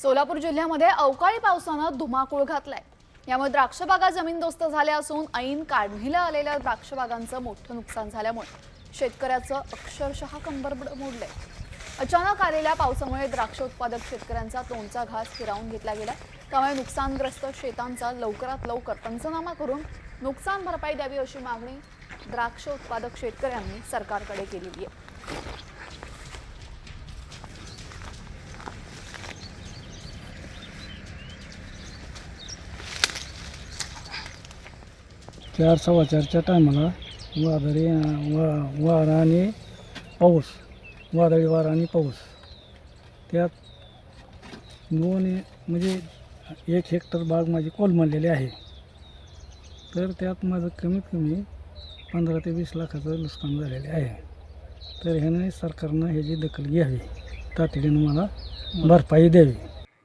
सोलापूर जिल्ह्यामध्ये अवकाळी पावसानं धुमाकूळ घातलाय। यामुळे द्राक्षबागा जमीनदोस्त झाल्या असून ऐन काढणीला आलेल्या द्राक्षबागांचं मोठं नुकसान झाल्यामुळे शेतकऱ्याचं अक्षरशः कंबरड मोडलंय। अचानक आलेल्या पावसामुळे द्राक्ष उत्पादक शेतकऱ्यांचा तोंडचा घास हिरावून घेतला गेला। त्यामुळे नुकसानग्रस्त शेतांचा लवकरात लवकर पंचनामा करून नुकसान भरपाई द्यावी अशी मागणी द्राक्ष उत्पादक शेतकऱ्यांनी सरकारकडे केलेली आहे। 4:15च्या टायमाला वारा आणि पाऊस, वादळी वारा आणि पाऊस, त्यात म्हणजे 1 हेक्टर बाग माझी कोलमडलेली आहे। तर त्यात माझं कमीत कमी 15 ते 20 लाखाचं नुकसान झालेले आहे। तर ह्याने सरकारनं ह्याची दखल घ्यावी, तातडीनं मला भरपाई द्यावी।